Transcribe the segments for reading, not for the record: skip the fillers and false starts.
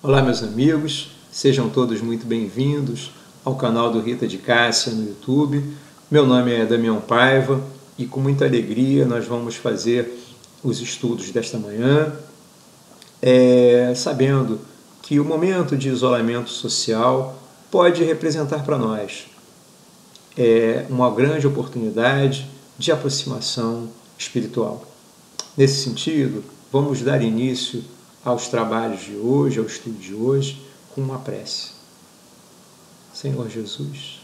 Olá, meus amigos, sejam todos muito bem-vindos ao canal do Rita de Cássia no YouTube. Meu nome é Damião Paiva e com muita alegria nós vamos fazer os estudos desta manhã, sabendo que o momento de isolamento social pode representar para nós uma grande oportunidade de aproximação espiritual. Nesse sentido, vamos dar início aos trabalhos de hoje, ao estudo de hoje, com uma prece. Senhor Jesus,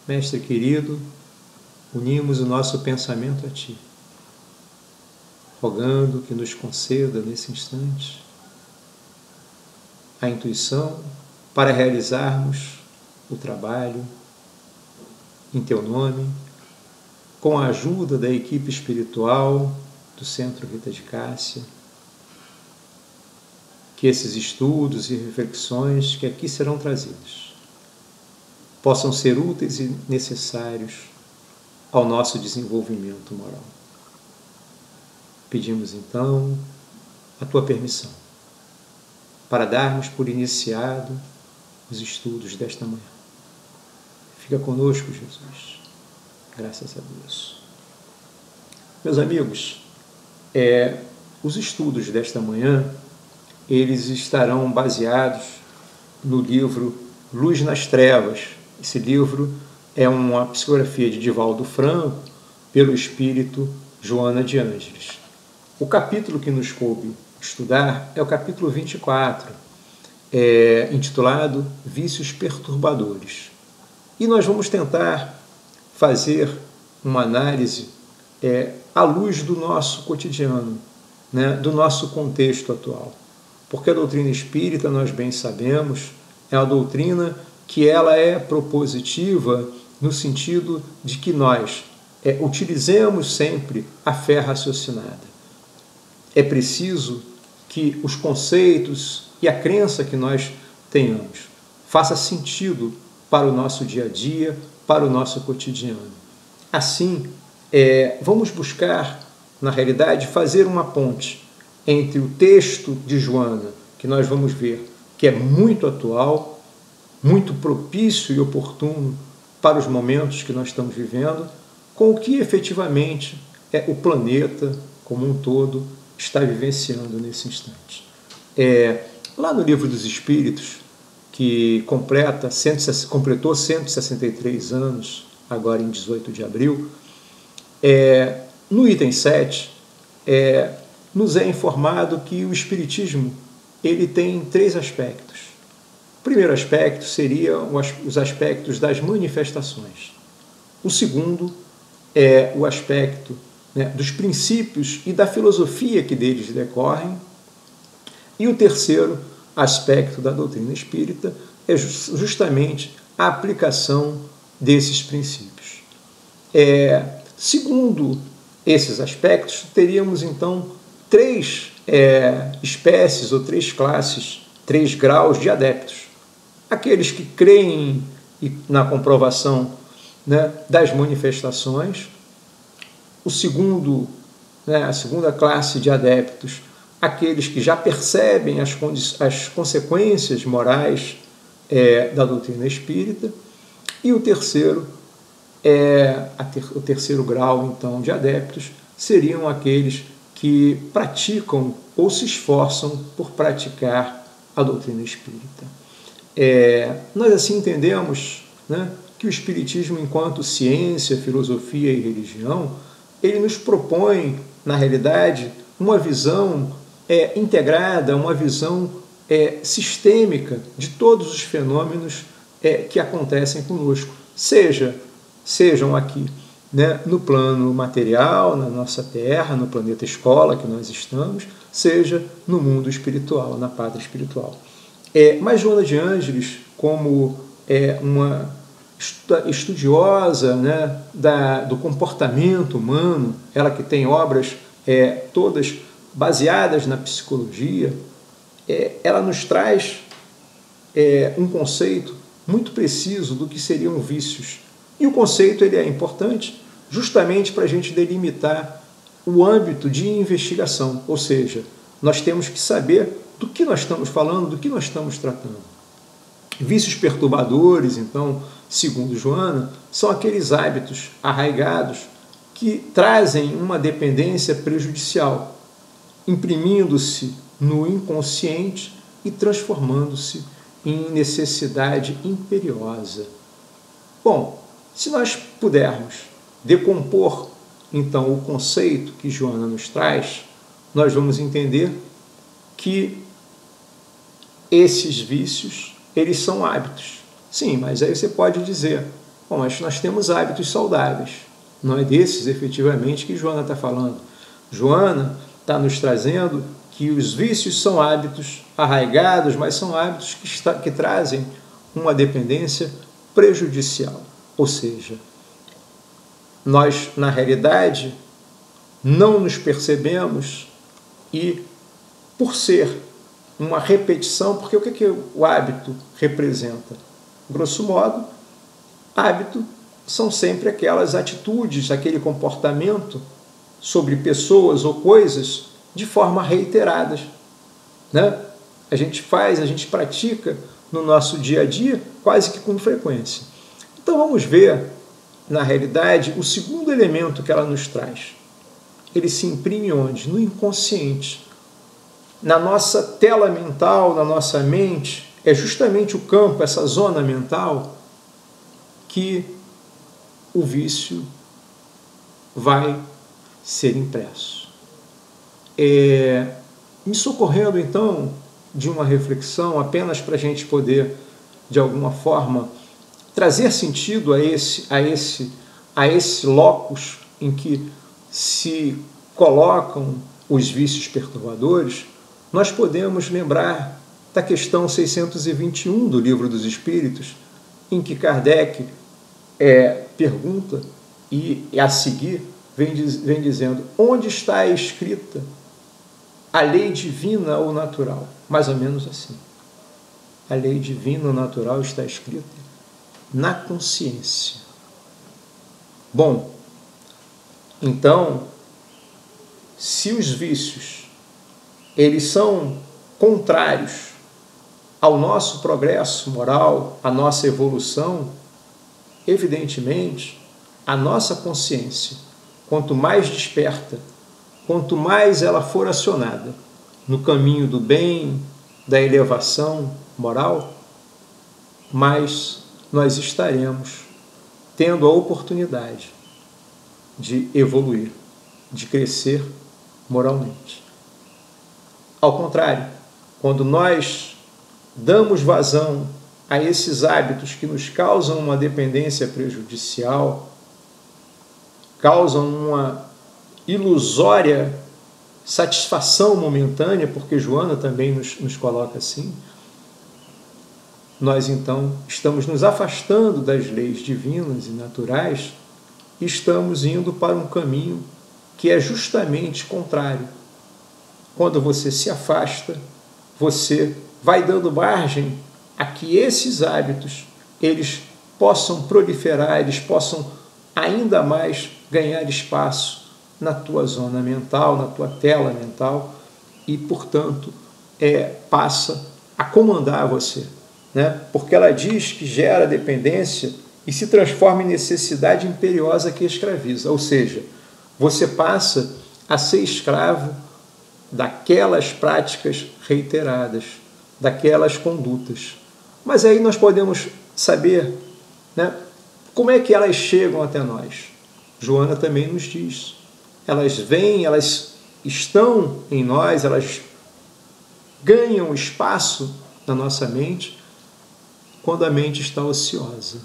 Mestre querido, unimos o nosso pensamento a Ti, rogando que nos conceda nesse instante a intuição para realizarmos o trabalho em Teu nome, com a ajuda da equipe espiritual do Centro Rita de Cássia, que esses estudos e reflexões que aqui serão trazidos possam ser úteis e necessários ao nosso desenvolvimento moral. Pedimos então a Tua permissão para darmos por iniciado os estudos desta manhã. Fica conosco, Jesus. Graças a Deus. Meus amigos, os estudos desta manhã eles estarão baseados no livro Luz nas Trevas. Esse livro é uma psicografia de Divaldo Franco pelo espírito Joana de Ângeles. O capítulo que nos coube estudar é o capítulo 24, intitulado Vícios Perturbadores. E nós vamos tentar fazer uma análise à luz do nosso cotidiano, né, do nosso contexto atual. Porque a doutrina espírita, nós bem sabemos, é uma doutrina que ela é propositiva no sentido de que nós utilizemos sempre a fé raciocinada. É preciso que os conceitos e a crença que nós tenhamos faça sentido para o nosso dia a dia, para o nosso cotidiano. Assim, vamos buscar, na realidade, fazer uma ponte entre o texto de Joana, que nós vamos ver que é muito atual, muito propício e oportuno para os momentos que nós estamos vivendo, com o que efetivamente o planeta como um todo está vivenciando nesse instante. Lá no Livro dos Espíritos, que completou 163 anos, agora em 18 de abril, no item 7, nos é informado que o Espiritismo ele tem 3 aspectos. O primeiro aspecto seriam os aspectos das manifestações. O segundo é o aspecto dos princípios e da filosofia que deles decorrem. E o terceiro aspecto da doutrina espírita é justamente a aplicação desses princípios. Segundo esses aspectos, teríamos então 3 espécies ou 3 classes, 3 graus de adeptos. Aqueles que creem na comprovação, né, das manifestações. A segunda classe de adeptos, aqueles que já percebem as consequências morais da doutrina espírita. E o terceiro grau então de adeptos seriam aqueles que praticam ou se esforçam por praticar a doutrina espírita. Nós assim entendemos, né, que o Espiritismo, enquanto ciência, filosofia e religião, ele nos propõe, na realidade, uma visão integrada, uma visão sistêmica de todos os fenômenos que acontecem conosco, sejam aqui, né, no plano material, na nossa Terra, no planeta escola que nós estamos, seja no mundo espiritual, na pátria espiritual. Mas Joana de Ângeles, como uma estudiosa, né, do comportamento humano, ela que tem obras todas baseadas na psicologia, ela nos traz um conceito muito preciso do que seriam vícios. E o conceito ele é importante justamente para a gente delimitar o âmbito de investigação, ou seja, nós temos que saber do que nós estamos falando, do que nós estamos tratando. Vícios perturbadores, então, segundo Joana, são aqueles hábitos arraigados que trazem uma dependência prejudicial, imprimindo-se no inconsciente e transformando-se em necessidade imperiosa. Bom, se nós pudermos decompor, então, o conceito que Joana nos traz, nós vamos entender que esses vícios, eles são hábitos. Sim, mas aí você pode dizer, bom, mas nós temos hábitos saudáveis. Não é desses, efetivamente, que Joana está falando. Joana está nos trazendo que os vícios são hábitos arraigados, mas são hábitos que trazem uma dependência prejudicial. Ou seja, nós, na realidade, não nos percebemos e, por ser uma repetição, porque o que o hábito representa? Grosso modo, hábito são sempre aquelas atitudes, aquele comportamento sobre pessoas ou coisas de forma reiterada, né? A gente faz, a gente pratica no nosso dia a dia quase que com frequência. Então vamos ver, na realidade, o segundo elemento que ela nos traz. Ele se imprime onde? No inconsciente. Na nossa tela mental, na nossa mente, é justamente o campo, essa zona mental, que o vício vai ser impresso. Me socorrendo, então, de uma reflexão, apenas para a gente poder, de alguma forma, trazer sentido a esse locus em que se colocam os vícios perturbadores, nós podemos lembrar da questão 621 do Livro dos Espíritos, em que Kardec pergunta e a seguir vem dizendo: onde está escrita a lei divina ou natural? Mais ou menos assim. A lei divina ou natural está escrita na consciência. Bom, então, se os vícios eles são contrários ao nosso progresso moral, à nossa evolução, evidentemente, a nossa consciência, quanto mais desperta, quanto mais ela for acionada no caminho do bem, da elevação moral, mais nós estaremos tendo a oportunidade de evoluir, de crescer moralmente. Ao contrário, quando nós damos vazão a esses hábitos que nos causam uma dependência prejudicial, causam uma ilusória satisfação momentânea, porque Joana também nos coloca assim, nós então estamos nos afastando das leis divinas e naturais e estamos indo para um caminho que é justamente contrário. Quando você se afasta, você vai dando margem a que esses hábitos eles possam proliferar, eles possam ainda mais ganhar espaço na tua zona mental, na tua tela mental e, portanto, passa a comandar você, né? Porque ela diz que gera dependência e se transforma em necessidade imperiosa que escraviza, ou seja, você passa a ser escravo daquelas práticas reiteradas, daquelas condutas. Mas aí nós podemos saber, né, como é que elas chegam até nós. Joana também nos diz. Elas vêm, elas estão em nós, elas ganham espaço na nossa mente quando a mente está ociosa.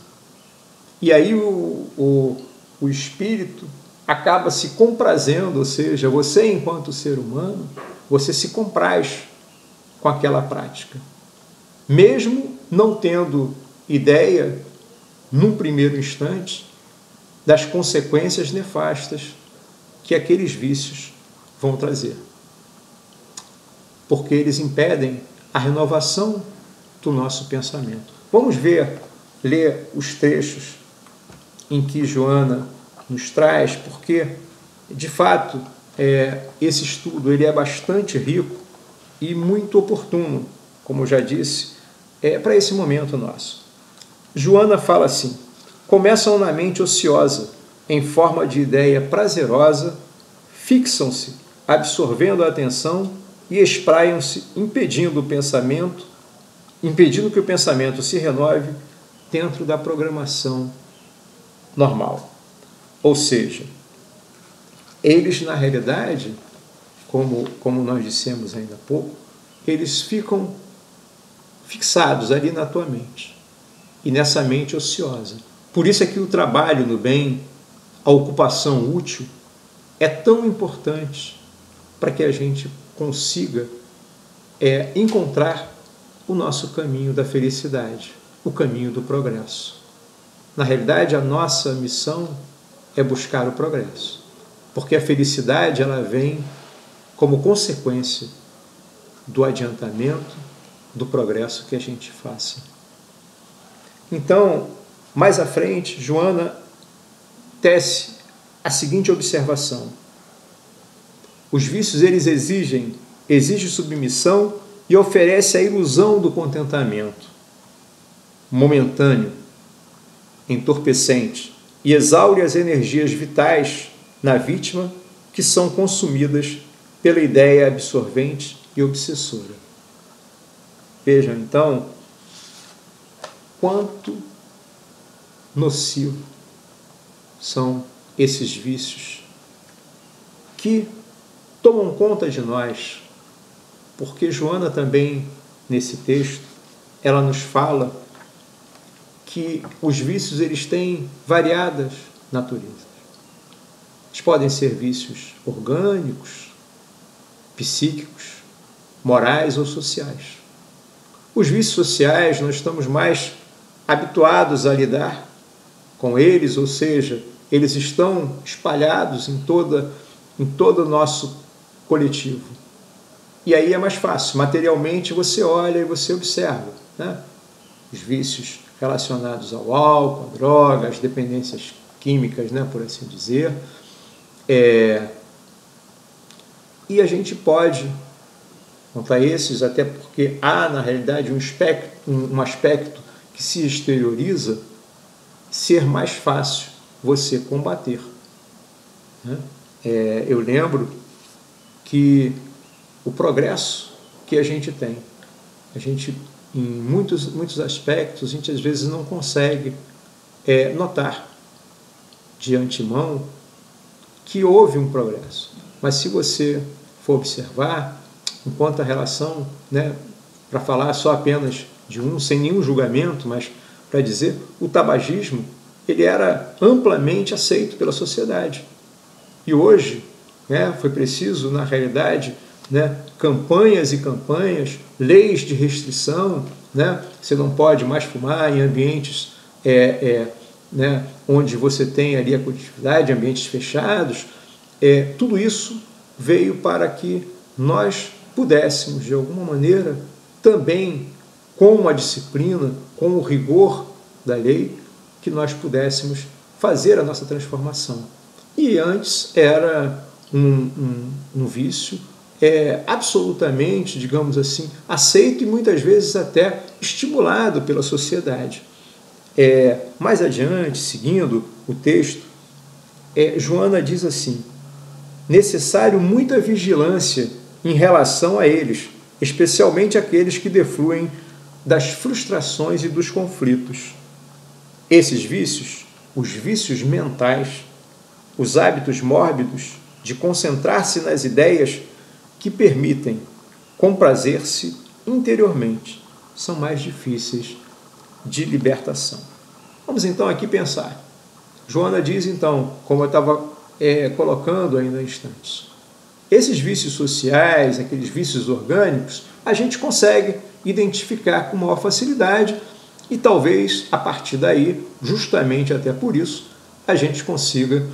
E aí o espírito acaba se comprazendo, ou seja, você enquanto ser humano, você se compraz com aquela prática. Mesmo não tendo ideia, num primeiro instante, das consequências nefastas que aqueles vícios vão trazer. Porque eles impedem a renovação do nosso pensamento. Vamos ler os trechos em que Joana nos traz, porque, de fato, esse estudo ele é bastante rico e muito oportuno, como eu já disse, para esse momento nosso. Joana fala assim: começam na mente ociosa, em forma de ideia prazerosa, fixam-se, absorvendo a atenção e espraiam-se, impedindo que o pensamento se renove dentro da programação normal. Ou seja, eles, na realidade, como nós dissemos ainda há pouco, eles ficam fixados ali na tua mente e nessa mente ociosa. Por isso é que o trabalho no bem, a ocupação útil, é tão importante para que a gente consiga encontrar o nosso caminho da felicidade, o caminho do progresso. Na realidade, a nossa missão é buscar o progresso, porque a felicidade ela vem como consequência do adiantamento, do progresso que a gente faça. Então, mais à frente, Joana tece a seguinte observação: os vícios eles exigem submissão e oferecem a ilusão do contentamento momentâneo, entorpecente, e exaure as energias vitais na vítima, que são consumidas pela ideia absorvente e obsessora. Vejam, então, quanto nocivo são esses vícios que tomam conta de nós, porque Joana também, nesse texto, ela nos fala que os vícios eles têm variadas naturezas. Eles podem ser vícios orgânicos, psíquicos, morais ou sociais. Os vícios sociais, nós estamos mais habituados a lidar com eles, ou seja, eles estão espalhados em todo o nosso coletivo. E aí é mais fácil. Materialmente você olha e você observa, né? Os vícios relacionados ao álcool, à droga, às dependências químicas, né, por assim dizer. E a gente pode, quanto a esses, até porque há, na realidade, um aspecto que se exterioriza, ser mais fácil você combater. Né? Eu lembro que o progresso que a gente tem, em muitos aspectos, a gente às vezes não consegue notar de antemão que houve um progresso. Mas se você for observar, enquanto a relação, né, para falar só apenas de sem nenhum julgamento, mas para dizer, o tabagismo ele era amplamente aceito pela sociedade. E hoje, né, foi preciso, na realidade, né, campanhas e campanhas, leis de restrição, né, você não pode mais fumar em ambientes né, onde você tem ali a coletividade, ambientes fechados. Tudo isso veio para que nós pudéssemos, de alguma maneira, também, com a disciplina, com o rigor da lei, que nós pudéssemos fazer a nossa transformação. E antes era um vício absolutamente, digamos assim, aceito e muitas vezes até estimulado pela sociedade. Mais adiante, seguindo o texto, Joana diz assim: necessário muita vigilância em relação a eles, especialmente aqueles que defluem das frustrações e dos conflitos. Esses vícios, os vícios mentais, os hábitos mórbidos de concentrar-se nas ideias que permitem comprazer-se interiormente, são mais difíceis de libertação. Vamos então aqui pensar. Joana diz então, como eu estava colocando ainda há instantes, esses vícios sociais, aqueles vícios orgânicos, a gente consegue identificar com maior facilidade e talvez a partir daí, justamente até por isso, a gente consiga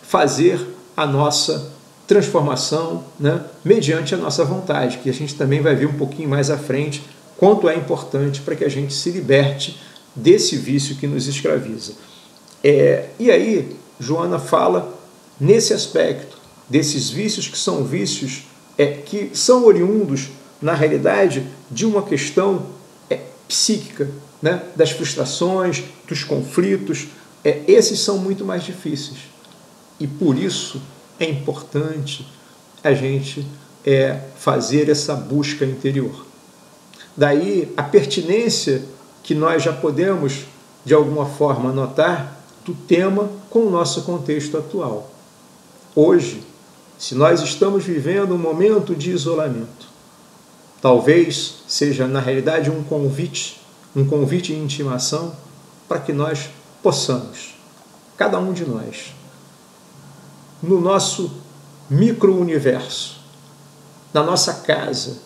fazer a nossa transformação, né, mediante a nossa vontade, que a gente também vai ver um pouquinho mais à frente quanto é importante para que a gente se liberte desse vício que nos escraviza. E aí, Joana fala nesse aspecto, desses vícios que são vícios que são oriundos, na realidade, de uma questão psíquica, né? Das frustrações, dos conflitos. Esses são muito mais difíceis. E por isso é importante a gente fazer essa busca interior. Daí a pertinência que nós já podemos, de alguma forma, notar do tema com o nosso contexto atual. Hoje, se nós estamos vivendo um momento de isolamento, talvez seja, na realidade, um convite de intimação para que nós possamos, cada um de nós, no nosso micro-universo, na nossa casa,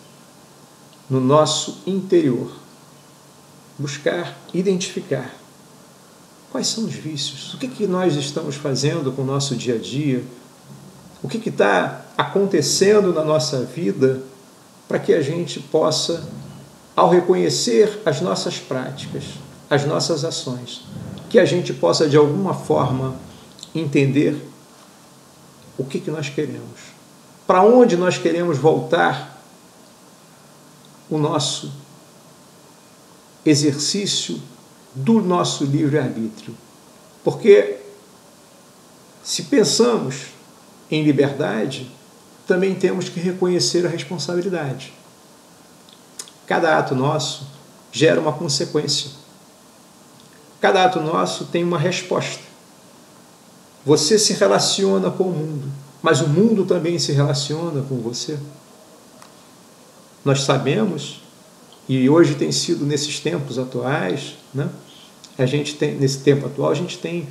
no nosso interior, buscar identificar quais são os vícios, o que nós estamos fazendo com o nosso dia a dia, o que está acontecendo na nossa vida, para que a gente possa, ao reconhecer as nossas práticas, as nossas ações, que a gente possa, de alguma forma, entender o que nós queremos, para onde nós queremos voltar o nosso exercício do nosso livre-arbítrio. Porque se pensamos em liberdade, também temos que reconhecer a responsabilidade. Cada ato nosso gera uma consequência. Cada ato nosso tem uma resposta. Você se relaciona com o mundo, mas o mundo também se relaciona com você. Nós sabemos, e hoje tem sido nesses tempos atuais, né? Nesse tempo atual, a gente tem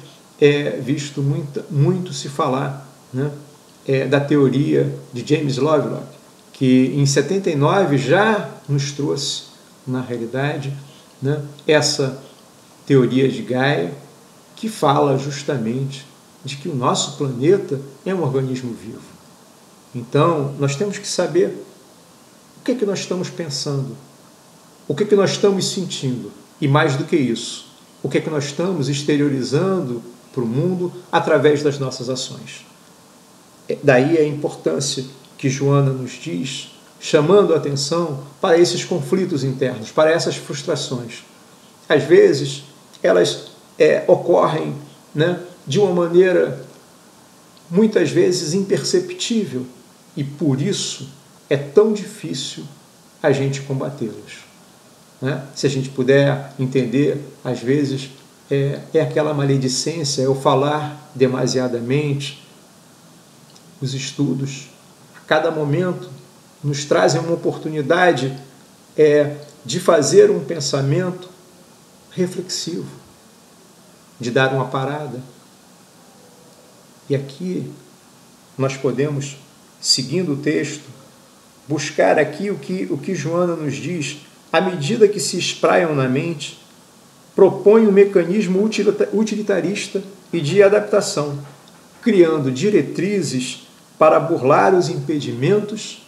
visto muito se falar, né? Da teoria de James Lovelock, que em 79 já nos trouxe, na realidade, né, essa teoria de Gaia, que fala justamente de que o nosso planeta é um organismo vivo. Então, nós temos que saber o que nós estamos pensando, o que nós estamos sentindo, e mais do que isso, o que nós estamos exteriorizando para o mundo através das nossas ações. Daí a importância que Joana nos diz, chamando a atenção para esses conflitos internos, para essas frustrações. Às vezes, elas ocorrem, né, de uma maneira, muitas vezes, imperceptível, e por isso é tão difícil a gente combatê-las. Né? Se a gente puder entender, às vezes, é aquela maledicência, é o falar demasiadamente. Os estudos, a cada momento, nos trazem uma oportunidade de fazer um pensamento reflexivo, de dar uma parada. E aqui nós podemos, seguindo o texto, buscar aqui o que Joana nos diz, à medida que se espraiam na mente, propõe um mecanismo utilitarista e de adaptação, criando diretrizes para burlar os impedimentos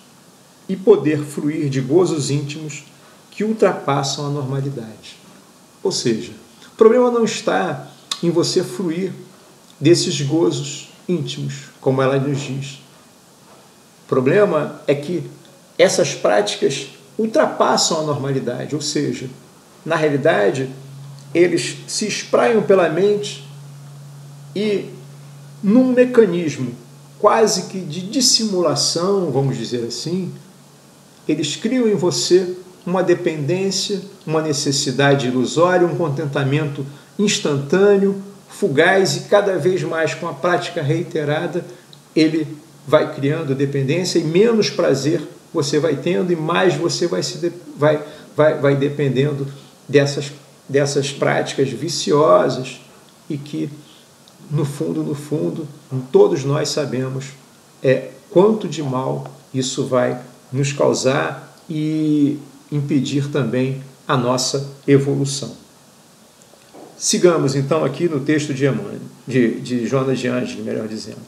e poder fruir de gozos íntimos que ultrapassam a normalidade. Ou seja, o problema não está em você fruir desses gozos íntimos, como ela nos diz. O problema é que essas práticas ultrapassam a normalidade, ou seja, na realidade, eles se espraiam pela mente e, num mecanismo quase que de dissimulação, vamos dizer assim, eles criam em você uma dependência, uma necessidade ilusória, um contentamento instantâneo, fugaz, e cada vez mais com a prática reiterada, ele vai criando dependência e menos prazer você vai tendo e mais você vai dependendo dessas práticas viciosas e que, no fundo, todos nós sabemos quanto de mal isso vai nos causar e impedir também a nossa evolução. Sigamos, então, aqui no texto de Joana de Ângeles, melhor dizendo.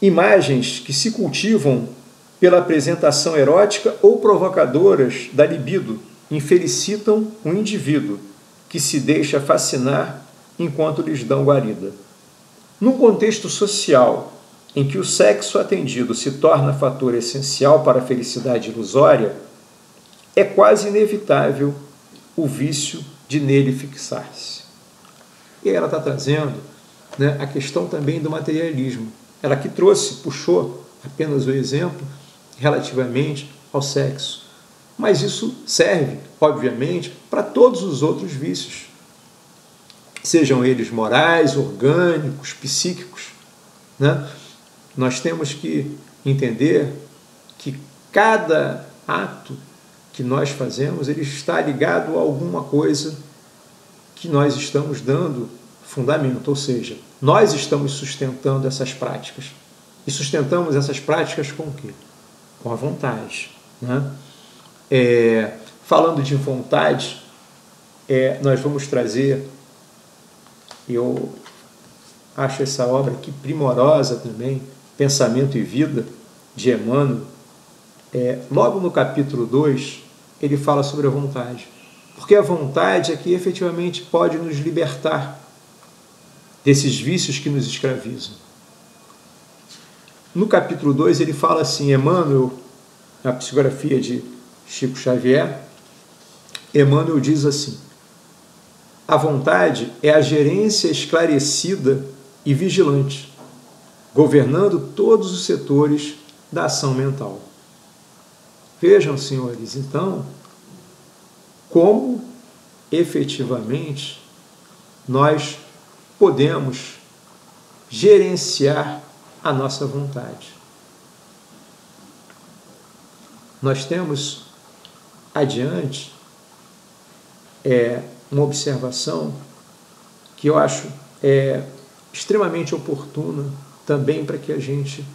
Imagens que se cultivam pela apresentação erótica ou provocadoras da libido infelicitam o indivíduo que se deixa fascinar enquanto lhes dão guarida. Num contexto social em que o sexo atendido se torna fator essencial para a felicidade ilusória, é quase inevitável o vício de nele fixar-se. E ela está trazendo, né, a questão também do materialismo. Ela que puxou apenas o exemplo relativamente ao sexo. Mas isso serve, obviamente, para todos os outros vícios, sejam eles morais, orgânicos, psíquicos, né? Nós temos que entender que cada ato que nós fazemos, ele está ligado a alguma coisa que nós estamos dando fundamento, ou seja, nós estamos sustentando essas práticas. E sustentamos essas práticas com o quê? Com a vontade, né? Falando de vontade, nós vamos trazer, eu acho essa obra aqui primorosa também, Pensamento e Vida, de Emmanuel. Logo no capítulo 2, ele fala sobre a vontade. Porque a vontade é que efetivamente pode nos libertar desses vícios que nos escravizam. No capítulo 2, ele fala assim, Emmanuel, na psicografia de Chico Xavier, Emmanuel diz assim: a vontade é a gerência esclarecida e vigilante, governando todos os setores da ação mental. Vejam, senhores, então, como efetivamente nós podemos gerenciar a nossa vontade. Nós temos adiante uma observação que eu acho extremamente oportuna também para que a gente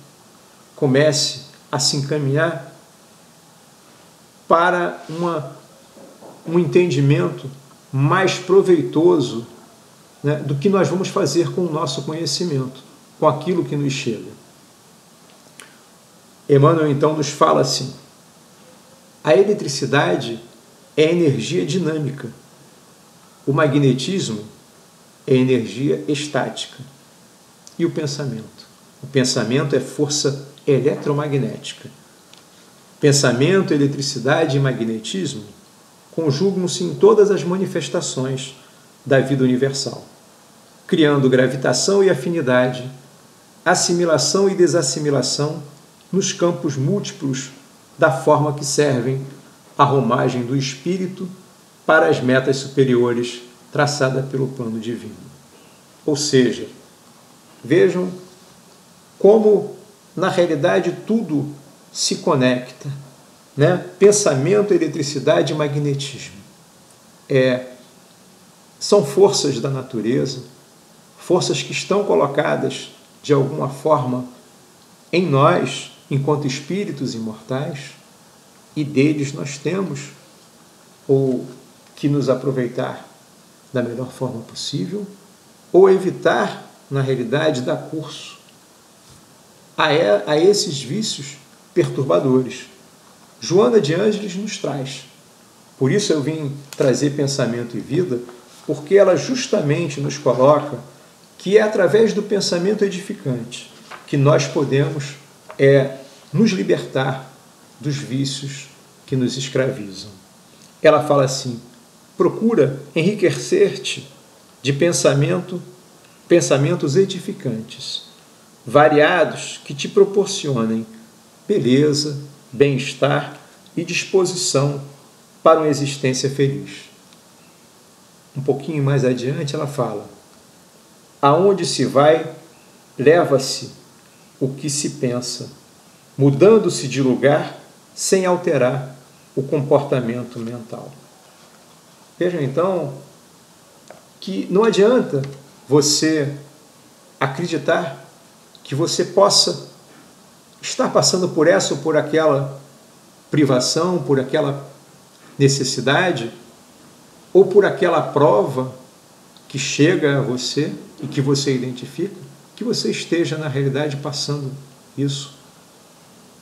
comece a se encaminhar para um entendimento mais proveitoso, né, do que nós vamos fazer com o nosso conhecimento, com aquilo que nos chega. Emmanuel então nos fala assim: a eletricidade é energia dinâmica, o magnetismo é energia estática, e o pensamento? O pensamento é força eletromagnética. Pensamento, eletricidade e magnetismo conjugam-se em todas as manifestações da vida universal, criando gravitação e afinidade, assimilação e desassimilação nos campos múltiplos da forma que servem à romagem do espírito para as metas superiores traçadas pelo plano divino. Ou seja, vejam como, na realidade, tudo se conecta, né? Pensamento, eletricidade e magnetismo. São forças da natureza, forças que estão colocadas, de alguma forma, em nós, enquanto espíritos imortais, e deles nós temos ou que nos aproveitar da melhor forma possível, ou evitar, na realidade, dar curso a esses vícios perturbadores. Joana de Ângeles nos traz. Por isso eu vim trazer Pensamento e Vida, porque ela justamente nos coloca que é através do pensamento edificante que nós podemos nos libertar dos vícios que nos escravizam. Ela fala assim: procura enriquecer-te de pensamentos edificantes, variados, que te proporcionem beleza, bem-estar e disposição para uma existência feliz. Um pouquinho mais adiante ela fala: aonde se vai, leva-se o que se pensa, mudando-se de lugar sem alterar o comportamento mental. Vejam então que não adianta você acreditar que você possa estar passando por essa ou por aquela privação, por aquela necessidade, ou por aquela prova que chega a você e que você identifica, que você esteja, na realidade, passando isso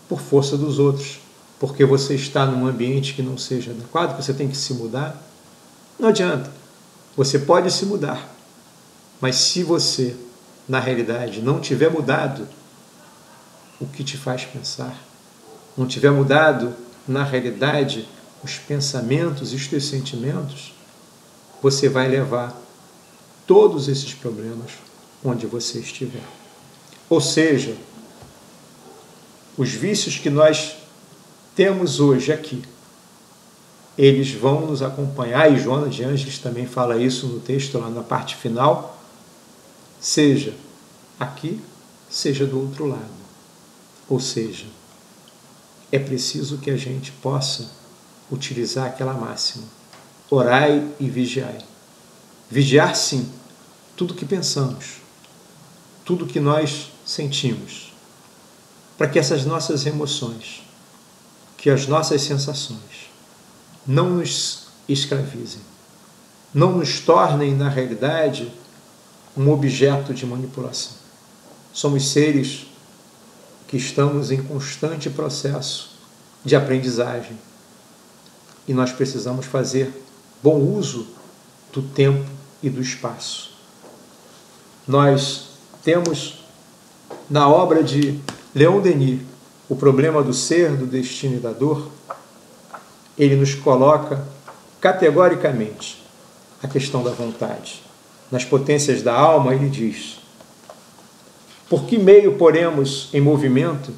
por força dos outros, porque você está num ambiente que não seja adequado, que você tem que se mudar. Não adianta. Você pode se mudar, mas se você, na realidade, não tiver mudado, o que te faz pensar, não tiver mudado na realidade os pensamentos e os teus sentimentos, você vai levar todos esses problemas onde você estiver. Ou seja, os vícios que nós temos hoje aqui, eles vão nos acompanhar, e Joana de Ângeles também fala isso no texto, lá na parte final, seja aqui, seja do outro lado. Ou seja, é preciso que a gente possa utilizar aquela máxima: orai e vigiai. Vigiar, sim, tudo que pensamos, tudo que nós sentimos, para que essas nossas emoções, que as nossas sensações não nos escravizem, não nos tornem, na realidade, um objeto de manipulação. Somos seres que estamos em constante processo de aprendizagem e nós precisamos fazer bom uso do tempo e do espaço. Nós temos na obra de Leon Denis, O Problema do Ser, do Destino e da Dor, ele nos coloca categoricamente a questão da vontade. Nas Potências da Alma, ele diz: por que meio poremos em movimento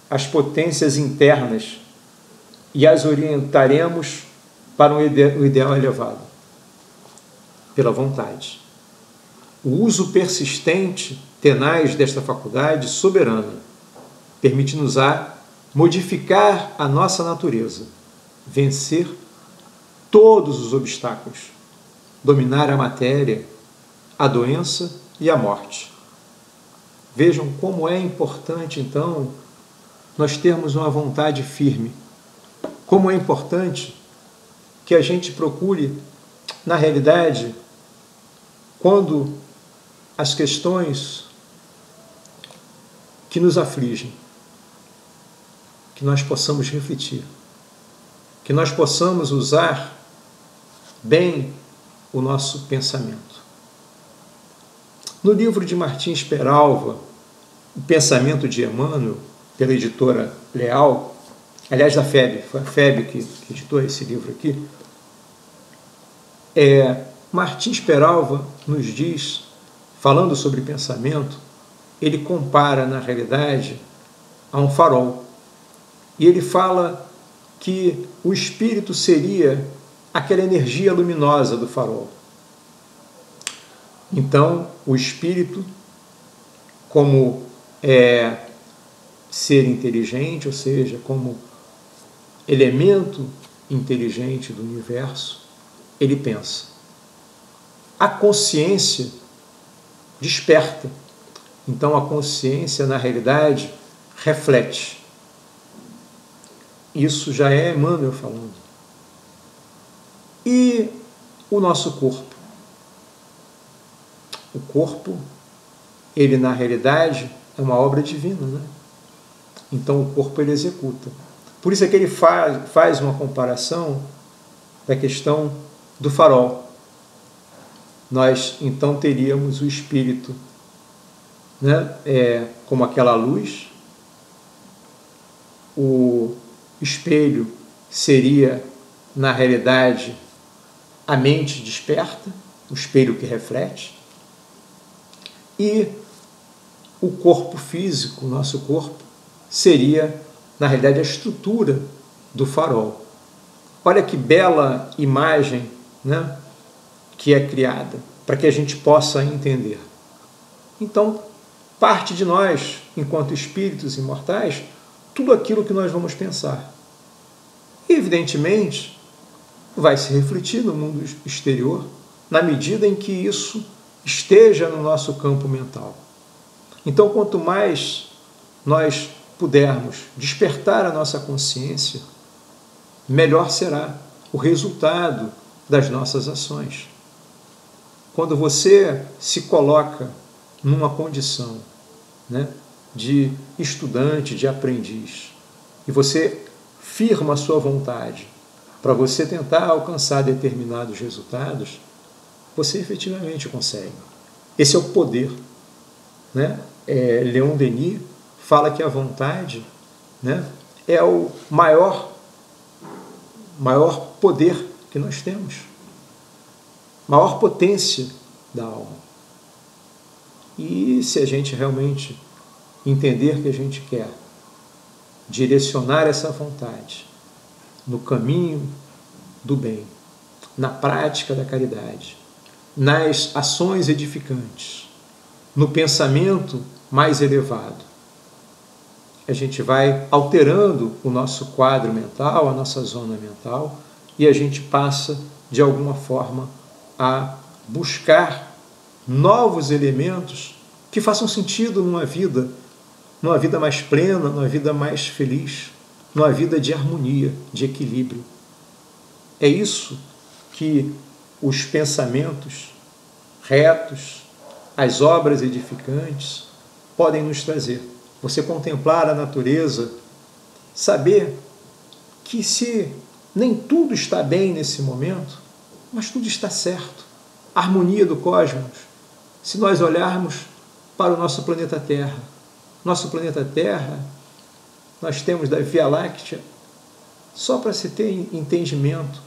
as potências internas e as orientaremos para um ideal elevado? Pela vontade. O uso persistente, tenaz desta faculdade soberana permite-nos modificar a nossa natureza, vencer todos os obstáculos, dominar a matéria, a doença e a morte. Vejam como é importante, então, nós termos uma vontade firme. Como é importante que a gente procure, na realidade, quando as questões que nos afligem, que nós possamos refletir, que nós possamos usar bem o nosso pensamento. No livro de Martins Peralva, O Pensamento de Emmanuel, pela editora Leal, aliás, da FEB, foi a FEB que editou esse livro aqui, Martins Peralva nos diz, falando sobre pensamento, ele compara, na realidade, a um farol. E ele fala que o espírito seria aquela energia luminosa do farol. Então, o espírito, como ser inteligente, ou seja, como elemento inteligente do universo, ele pensa. A consciência desperta. Então, a consciência, na realidade, reflete. Isso já é Emmanuel falando. E o nosso corpo? O corpo, ele na realidade é uma obra divina, né? Então o corpo ele executa. Por isso é que ele faz uma comparação da questão do farol. Nós então teríamos o espírito, né? Como aquela luz, o espelho seria, na realidade, a mente desperta, o espelho que reflete, e o corpo físico, o nosso corpo, seria, na realidade, a estrutura do farol. Olha que bela imagem, né, que é criada, para que a gente possa entender. Então, parte de nós, enquanto espíritos imortais, tudo aquilo que nós vamos pensar. E, evidentemente, vai se refletir no mundo exterior, na medida em que isso esteja no nosso campo mental. Então, quanto mais nós pudermos despertar a nossa consciência, melhor será o resultado das nossas ações. Quando você se coloca numa condição, né, de estudante, de aprendiz, e você firma a sua vontade para você tentar alcançar determinados resultados, você efetivamente consegue. Esse é o poder, né? Leon Denis fala que a vontade, né, é o maior poder que nós temos, maior potência da alma. E se a gente realmente entender que a gente quer direcionar essa vontade no caminho do bem, na prática da caridade, nas ações edificantes, no pensamento mais elevado, a gente vai alterando o nosso quadro mental, a nossa zona mental, e a gente passa, de alguma forma, a buscar novos elementos que façam sentido numa vida mais plena, numa vida mais feliz, numa vida de harmonia, de equilíbrio. É isso que os pensamentos retos, as obras edificantes podem nos trazer. Você contemplar a natureza, saber que se nem tudo está bem nesse momento, mas tudo está certo. A harmonia do cosmos, se nós olharmos para o nosso planeta Terra. Nosso planeta Terra, nós temos da Via Láctea, só para se ter entendimento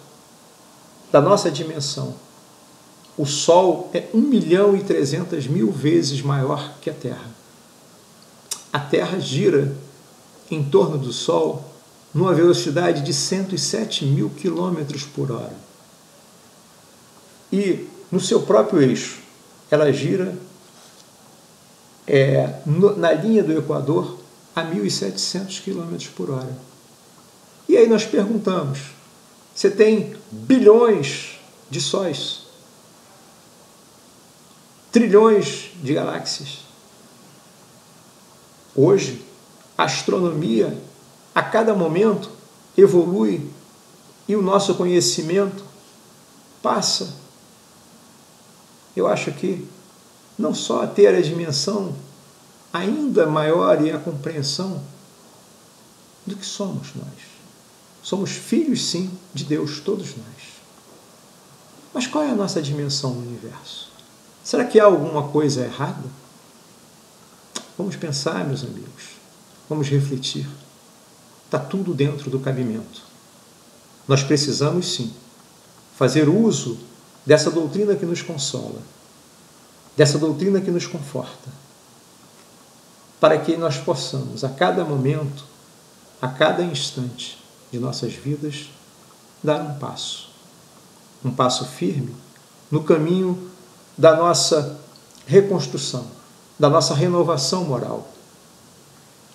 da nossa dimensão, o Sol é 1.300.000 vezes maior que a Terra. A Terra gira em torno do Sol numa velocidade de 107.000 km por hora. E no seu próprio eixo, ela gira na linha do Equador a 1.700 km por hora. E aí nós perguntamos, você tem bilhões de sóis, trilhões de galáxias. Hoje, a astronomia, a cada momento, evolui e o nosso conhecimento passa, eu acho que, não só a ter a dimensão ainda maior e a compreensão do que somos nós. Somos filhos, sim, de Deus, todos nós. Mas qual é a nossa dimensão no universo? Será que há alguma coisa errada? Vamos pensar, meus amigos. Vamos refletir. Está tudo dentro do cabimento. Nós precisamos, sim, fazer uso dessa doutrina que nos consola, dessa doutrina que nos conforta, para que nós possamos, a cada momento, a cada instante de nossas vidas, dar um passo firme no caminho da nossa reconstrução, da nossa renovação moral,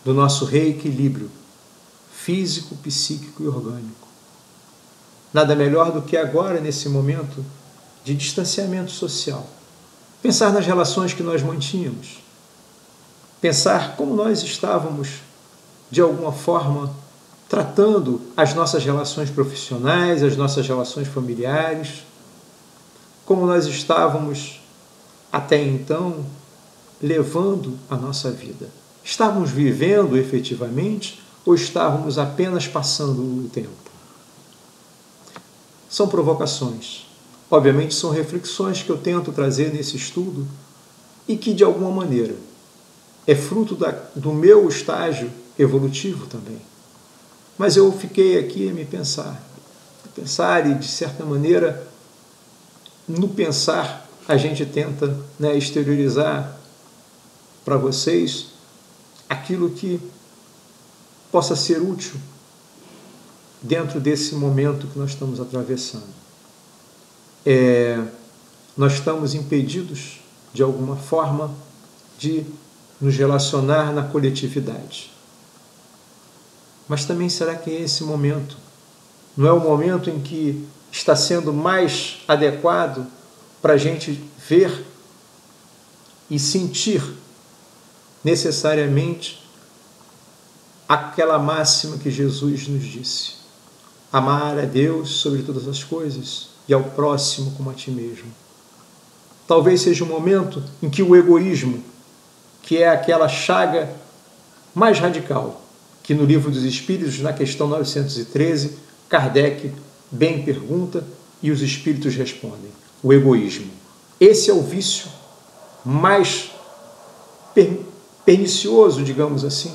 do nosso reequilíbrio físico, psíquico e orgânico. Nada melhor do que agora, nesse momento de distanciamento social, pensar nas relações que nós mantínhamos, pensar como nós estávamos, de alguma forma, tratando as nossas relações profissionais, as nossas relações familiares, como nós estávamos, até então, levando a nossa vida. Estávamos vivendo efetivamente ou estávamos apenas passando o tempo? São provocações. Obviamente são reflexões que eu tento trazer nesse estudo e que, de alguma maneira, é fruto do meu estágio evolutivo também. Mas eu fiquei aqui a me pensar e, de certa maneira, no pensar, a gente tenta, exteriorizar para vocês aquilo que possa ser útil dentro desse momento que nós estamos atravessando. Nós estamos impedidos, de alguma forma, de nos relacionar na coletividade. Mas também será que esse momento não é o momento em que está sendo mais adequado para a gente ver e sentir necessariamente aquela máxima que Jesus nos disse: amar a Deus sobre todas as coisas e ao próximo como a ti mesmo. Talvez seja um momento em que o egoísmo, que é aquela chaga mais radical, que no Livro dos Espíritos, na questão 913, Kardec bem pergunta e os Espíritos respondem: o egoísmo. Esse é o vício mais pernicioso, digamos assim,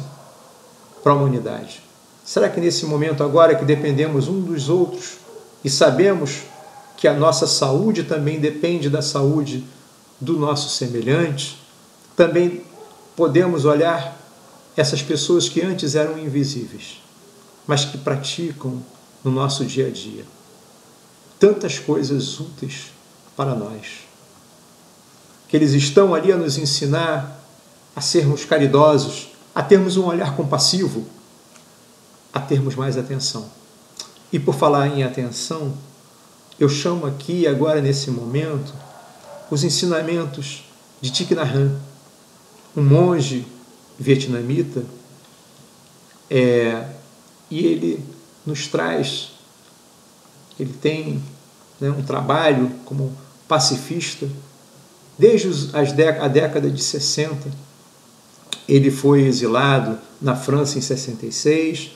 para a humanidade? Será que nesse momento agora que dependemos um dos outros e sabemos que a nossa saúde também depende da saúde do nosso semelhante, também podemos olhar essas pessoas que antes eram invisíveis, mas que praticam no nosso dia a dia tantas coisas úteis para nós, que eles estão ali a nos ensinar a sermos caridosos, a termos um olhar compassivo, a termos mais atenção. E por falar em atenção, eu chamo aqui agora nesse momento os ensinamentos de Thich Nhat Hanh, um monge vietnamita, e ele nos traz, ele tem um trabalho como pacifista desde a década de 60. Ele foi exilado na França em 66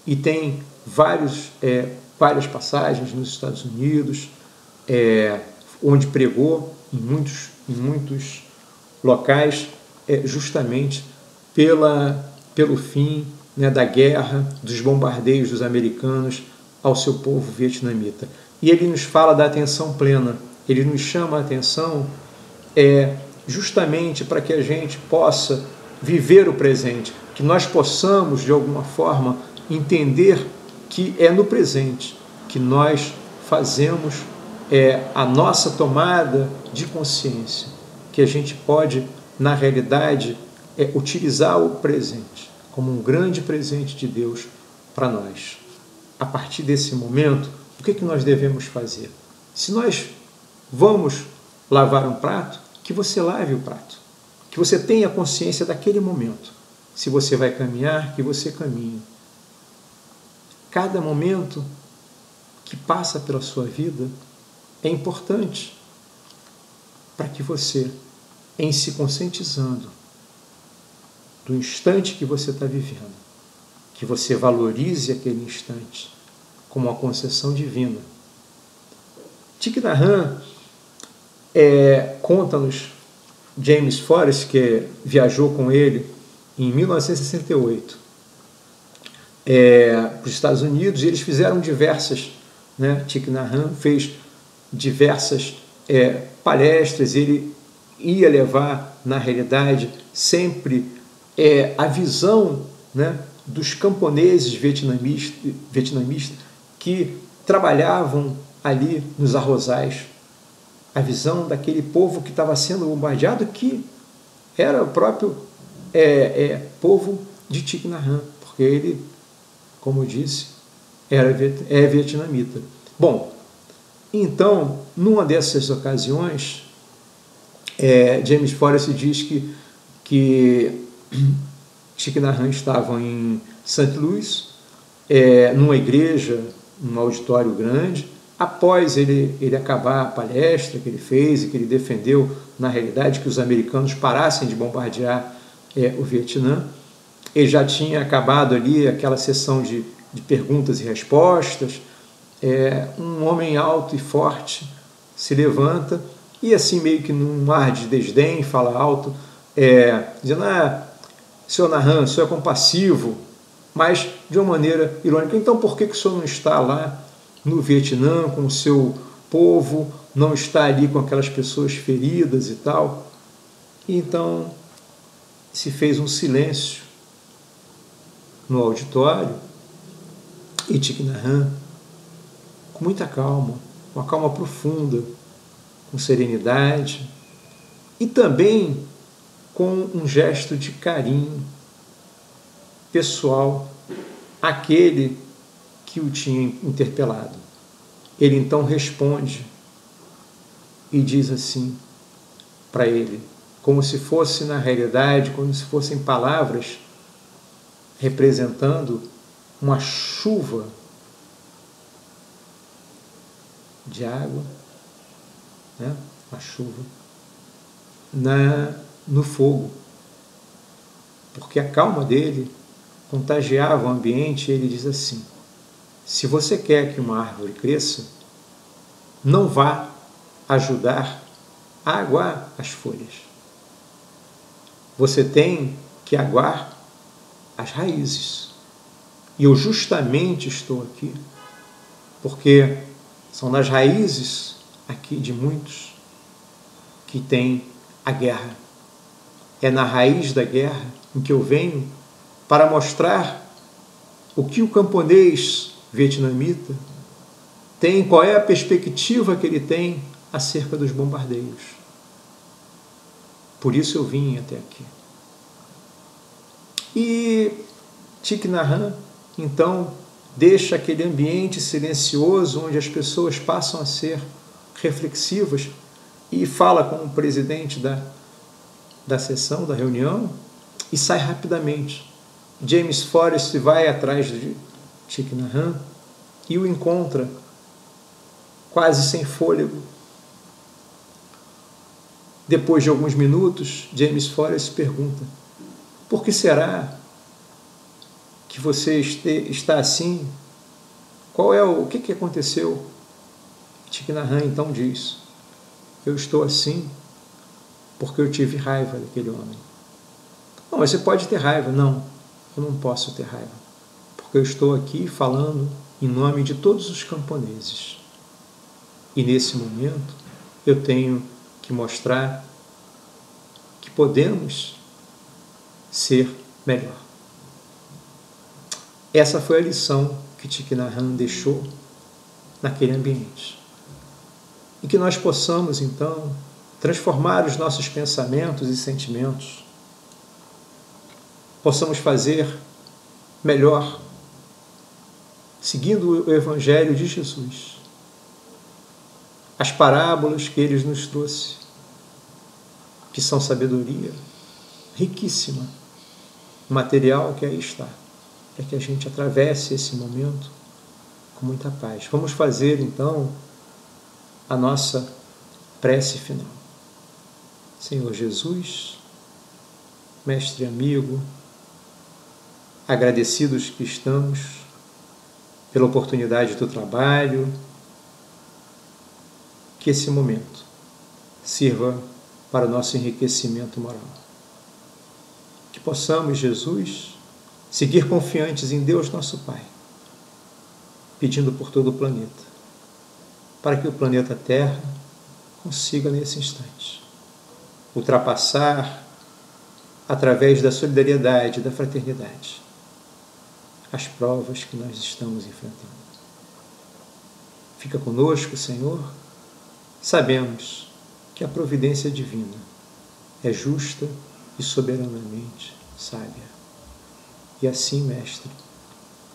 e tem várias passagens nos Estados Unidos, onde pregou em muitos locais, justamente pelo fim da guerra, dos bombardeios dos americanos ao seu povo vietnamita. E ele nos fala da atenção plena, ele nos chama a atenção justamente para que a gente possa viver o presente, que nós possamos, de alguma forma, entender que é no presente que nós fazemos a nossa tomada de consciência, que a gente pode, na realidade, utilizar o presente como um grande presente de Deus para nós. A partir desse momento, o que nós devemos fazer? Se nós vamos lavar um prato, que você lave o prato, que você tenha consciência daquele momento. Se você vai caminhar, que você caminhe. Cada momento que passa pela sua vida é importante para que você, em se conscientizando do instante que você está vivendo, que você valorize aquele instante como uma concessão divina. Thich Nhat Hanh conta-nos James Forrest, que viajou com ele em 1968 para os Estados Unidos, e eles fizeram diversas, Thich Nhat Hanh fez diversas palestras, ele ia levar, na realidade, sempre a visão dos camponeses vietnamistas que trabalhavam ali nos arrozais, a visão daquele povo que estava sendo bombardeado, que era o próprio povo de Thich Nhat Hanh, porque ele, como eu disse, é vietnamita. Bom, então, numa dessas ocasiões, James Forrest diz que Thich Nhat Hanh estava em St. Louis, numa igreja, num auditório grande. Após ele acabar a palestra que ele fez e que ele defendeu, na realidade, que os americanos parassem de bombardear o Vietnã, ele já tinha acabado ali aquela sessão de perguntas e respostas. Um homem alto e forte se levanta e, assim, meio que num ar de desdém, fala alto, dizendo: senhor Nhat Hanh, o senhor é compassivo, mas de uma maneira irônica. Então, por que o senhor não está lá no Vietnã com o seu povo, não está ali com aquelas pessoas feridas e tal? E então se fez um silêncio no auditório e Thich Nhat Hanh, com muita calma, uma calma profunda, com serenidade e também com um gesto de carinho pessoal àquele que o tinha interpelado. Ele então responde e diz assim para ele, como se fosse, na realidade, como se fossem palavras representando uma chuva de água, uma chuva no fogo, porque a calma dele contagiava o ambiente. Ele diz assim: se você quer que uma árvore cresça, não vá ajudar a aguar as folhas. Você tem que aguar as raízes. E eu justamente estou aqui porque são nas raízes aqui de muitos que tem a guerra. É na raiz da guerra em que eu venho para mostrar o que o camponês vietnamita tem, qual é a perspectiva que ele tem acerca dos bombardeios. Por isso eu vim até aqui. E Thich Nhat Hanh, então, deixa aquele ambiente silencioso onde as pessoas passam a ser reflexivas e fala com o presidente da sessão, da reunião, e sai rapidamente. James Forrest vai atrás de Thich Nhat Hanh e o encontra quase sem fôlego. Depois de alguns minutos, James Forrest pergunta: por que será que você está assim? O que aconteceu? Thich Nhat Hanh então diz: eu estou assim porque eu tive raiva daquele homem. Não, mas você pode ter raiva. Não, eu não posso ter raiva, porque eu estou aqui falando em nome de todos os camponeses. E nesse momento eu tenho que mostrar que podemos ser melhor. Essa foi a lição que Thich Nhat Hanh deixou naquele ambiente. E que nós possamos, então, transformar os nossos pensamentos e sentimentos, possamos fazer melhor, seguindo o Evangelho de Jesus, as parábolas que ele nos trouxe, que são sabedoria riquíssima, material que aí está, para que a gente atravesse esse momento com muita paz. Vamos fazer, então, a nossa prece final. Senhor Jesus, Mestre amigo, agradecidos que estamos pela oportunidade do trabalho, que esse momento sirva para o nosso enriquecimento moral. Que possamos, Jesus, seguir confiantes em Deus nosso Pai, pedindo por todo o planeta, para que o planeta Terra consiga, nesse instante, ultrapassar, através da solidariedade e da fraternidade, as provas que nós estamos enfrentando. Fica conosco, Senhor. Sabemos que a providência divina é justa e soberanamente sábia. E assim, Mestre,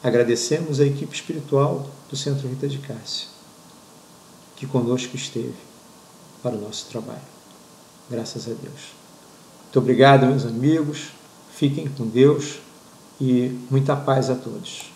agradecemos a equipe espiritual do Centro Rita de Cássia, que conosco esteve para o nosso trabalho. Graças a Deus. Muito obrigado, meus amigos. Fiquem com Deus e muita paz a todos.